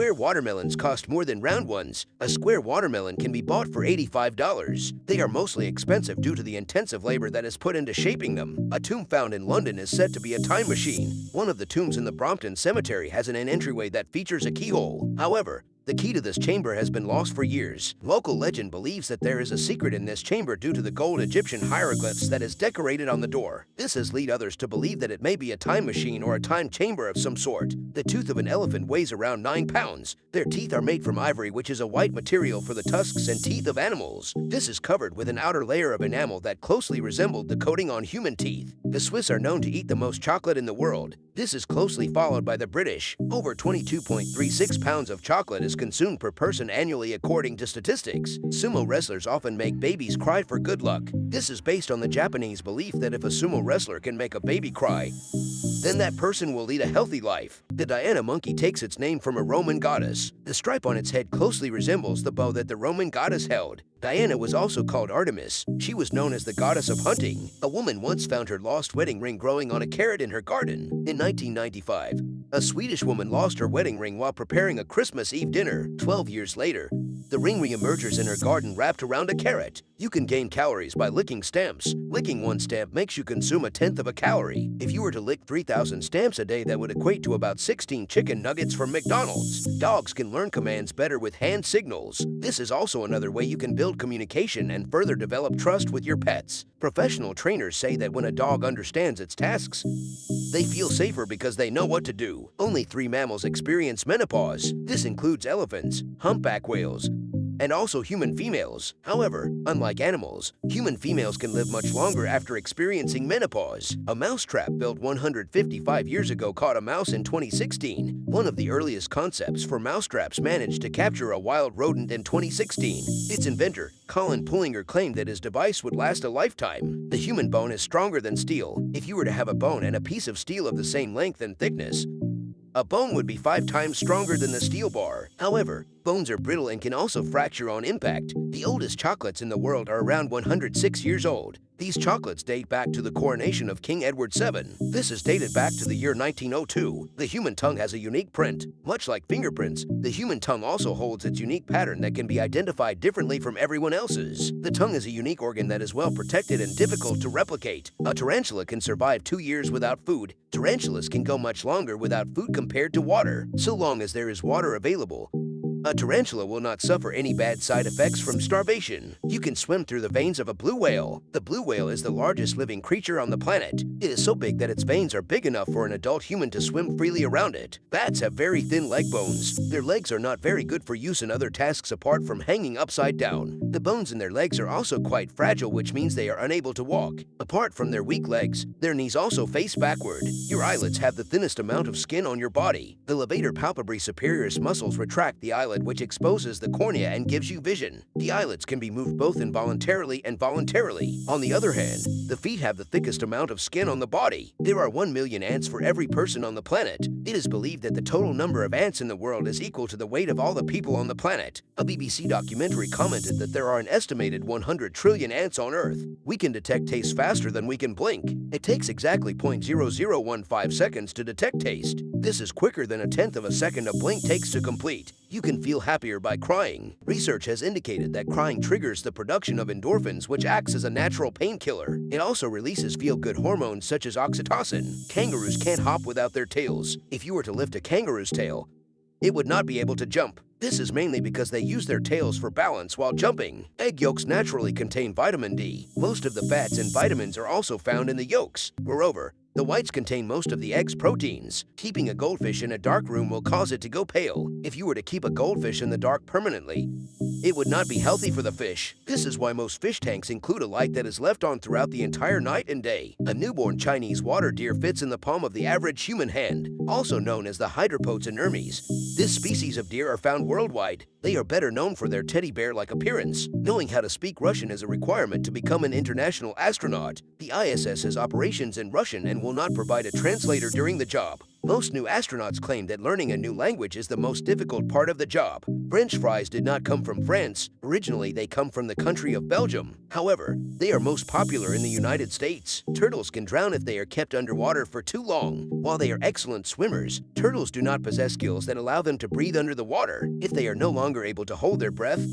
Square watermelons cost more than round ones. A square watermelon can be bought for $85. They are mostly expensive due to the intensive labor that is put into shaping them. A tomb found in London is said to be a time machine. One of the tombs in the Brompton Cemetery has an entryway that features a keyhole. However, the key to this chamber has been lost for years. Local legend believes that there is a secret in this chamber due to the gold Egyptian hieroglyphs that is decorated on the door. This has led others to believe that it may be a time machine or a time chamber of some sort. The tooth of an elephant weighs around 9 pounds. Their teeth are made from ivory, which is a white material for the tusks and teeth of animals. This is covered with an outer layer of enamel that closely resembled the coating on human teeth. The Swiss are known to eat the most chocolate in the world. This is closely followed by the British. Over 22.36 pounds of chocolate is consumed per person annually according to statistics. Sumo wrestlers often make babies cry for good luck. This is based on the Japanese belief that if a sumo wrestler can make a baby cry, then that person will lead a healthy life. The Diana monkey takes its name from a Roman goddess. The stripe on its head closely resembles the bow that the Roman goddess held. Diana was also called Artemis. She was known as the goddess of hunting. A woman once found her lost wedding ring growing on a carrot in her garden. In 1995, a Swedish woman lost her wedding ring while preparing a Christmas Eve dinner. 12 years later, the ring reemerges in her garden wrapped around a carrot. You can gain calories by licking stamps. Licking one stamp makes you consume 1/10 of a calorie. If you were to lick 3,000 stamps a day, that would equate to about 16 chicken nuggets from McDonald's. Dogs can learn commands better with hand signals. This is also another way you can build communication and further develop trust with your pets. Professional trainers say that when a dog understands its tasks, they feel safer because they know what to do. Only 3 mammals experience menopause. This includes elephants, humpback whales, and also human females. However, unlike animals, human females can live much longer after experiencing menopause. A mousetrap built 155 years ago caught a mouse in 2016. One of the earliest concepts for mousetraps managed to capture a wild rodent in 2016. Its inventor, Colin Pullinger, claimed that his device would last a lifetime. The human bone is stronger than steel. If you were to have a bone and a piece of steel of the same length and thickness, a bone would be 5 times stronger than the steel bar. However, bones are brittle and can also fracture on impact. The oldest chocolates in the world are around 106 years old. These chocolates date back to the coronation of King Edward VII. This is dated back to the year 1902. The human tongue has a unique print. Much like fingerprints, the human tongue also holds its unique pattern that can be identified differently from everyone else's. The tongue is a unique organ that is well protected and difficult to replicate. A tarantula can survive 2 years without food. Tarantulas can go much longer without food compared to water. So long as there is water available, a tarantula will not suffer any bad side effects from starvation. You can swim through the veins of a blue whale. The blue whale is the largest living creature on the planet. It is so big that its veins are big enough for an adult human to swim freely around it. Bats have very thin leg bones. Their legs are not very good for use in other tasks apart from hanging upside down. The bones in their legs are also quite fragile, which means they are unable to walk. Apart from their weak legs, their knees also face backward. Your eyelids have the thinnest amount of skin on your body. The levator palpebri superioris muscles retract the eyelid, which exposes the cornea and gives you vision. The eyelids can be moved both involuntarily and voluntarily. On the other hand, the feet have the thickest amount of skin on the body. There are 1 million ants for every person on the planet. It is believed that the total number of ants in the world is equal to the weight of all the people on the planet. A BBC documentary commented that there are an estimated 100 trillion ants on Earth. We can detect taste faster than we can blink. It takes exactly 0.0015 seconds to detect taste. This is quicker than 1/10 of a second a blink takes to complete. You can feel happier by crying. Research has indicated that crying triggers the production of endorphins, which acts as a natural painkiller. It also releases feel-good hormones such as oxytocin. Kangaroos can't hop without their tails. If you were to lift a kangaroo's tail, it would not be able to jump. This is mainly because they use their tails for balance while jumping. Egg yolks naturally contain vitamin D. Most of the fats and vitamins are also found in the yolks. Moreover, the whites contain most of the egg's proteins. Keeping a goldfish in a dark room will cause it to go pale. If you were to keep a goldfish in the dark permanently, it would not be healthy for the fish. This is why most fish tanks include a light that is left on throughout the entire night and day. A newborn Chinese water deer fits in the palm of the average human hand, also known as the hydropods inermes. This species of deer are found worldwide. They are better known for their teddy bear-like appearance. Knowing how to speak Russian is a requirement to become an international astronaut. The ISS has operations in Russian and will not provide a translator during the job. Most new astronauts claim that learning a new language is the most difficult part of the job. French fries did not come from France. Originally, they come from the country of Belgium. However, they are most popular in the United States. Turtles can drown if they are kept underwater for too long. While they are excellent swimmers, turtles do not possess skills that allow them to breathe under the water. If they are no longer able to hold their breath,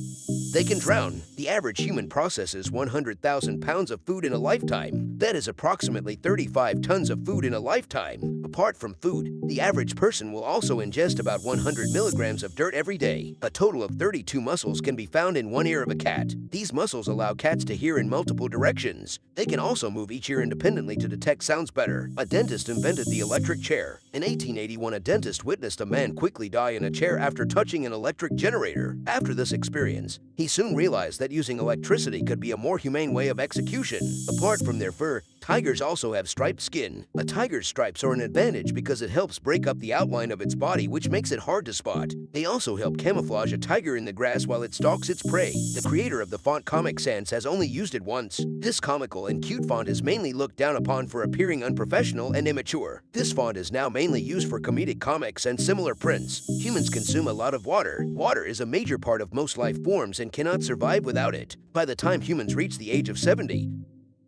they can drown. The average human processes 100,000 pounds of food in a lifetime. That is approximately 35 tons of food in a lifetime. Apart from food, the average person will also ingest about 100 milligrams of dirt every day. A total of 32 muscles can be found in one ear of a cat. These muscles allow cats to hear in multiple directions. They can also move each ear independently to detect sounds better. A dentist invented the electric chair. In 1881, a dentist witnessed a man quickly die in a chair after touching an electric generator. After this experience, he soon realized that using electricity could be a more humane way of execution. Apart from their fur, tigers also have striped skin. A tiger's stripes are an advantage because it helps break up the outline of its body, which makes it hard to spot. They also help camouflage a tiger in the grass while it stalks its prey. The creator of the font Comic Sans has only used it once. This comical and cute font is mainly looked down upon for appearing unprofessional and immature. This font is now mainly used for comedic comics and similar prints. Humans consume a lot of water. Water is a major part of most life forms and cannot survive without it. By the time humans reach the age of 70,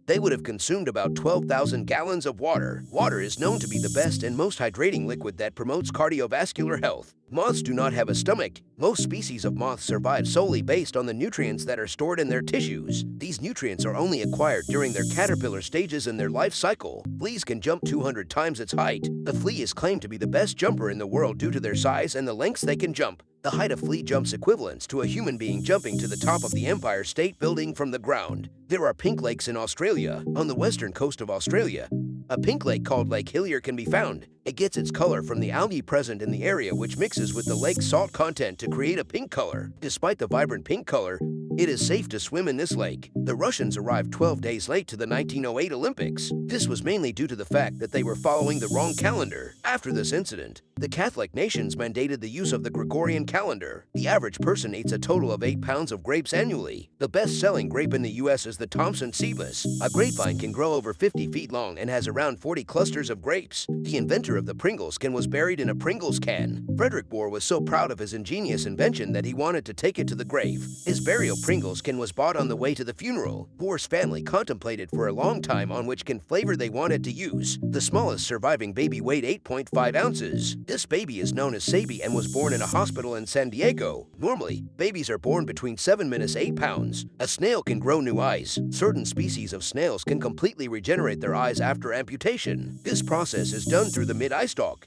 they would have consumed about 12,000 gallons of water. Water is known to be the best and most hydrating liquid that promotes cardiovascular health. Moths do not have a stomach. Most species of moths survive solely based on the nutrients that are stored in their tissues. These nutrients are only acquired during their caterpillar stages in their life cycle. Fleas can jump 200 times its height. The flea is claimed to be the best jumper in the world due to their size and the lengths they can jump. The height of flea jumps equivalents to a human being jumping to the top of the Empire State Building from the ground. There are pink lakes in Australia. On the western coast of Australia, a pink lake called Lake Hillier can be found. It gets its color from the algae present in the area, which mixes with the lake's salt content to create a pink color. Despite the vibrant pink color, it is safe to swim in this lake. The Russians arrived 12 days late to the 1908 Olympics. This was mainly due to the fact that they were following the wrong calendar. After this incident, the Catholic nations mandated the use of the Gregorian calendar. The average person eats a total of 8 pounds of grapes annually. The best-selling grape in the U.S. is the Thompson Seedless. A grapevine can grow over 50 feet long and has around 40 clusters of grapes. The inventor of the Pringles can was buried in a Pringles can. Frederick Bohr was so proud of his ingenious invention that he wanted to take it to the grave. His burial Pringles can was bought on the way to the funeral. Bohr's family contemplated for a long time on which can flavor they wanted to use. The smallest surviving baby weighed 8.5 ounces. This baby is known as Sabi and was born in a hospital in San Diego. Normally, babies are born between 7 and 8 pounds. A snail can grow new eyes. Certain species of snails can completely regenerate their eyes after amputation. This process is done through the mid-eye stalk.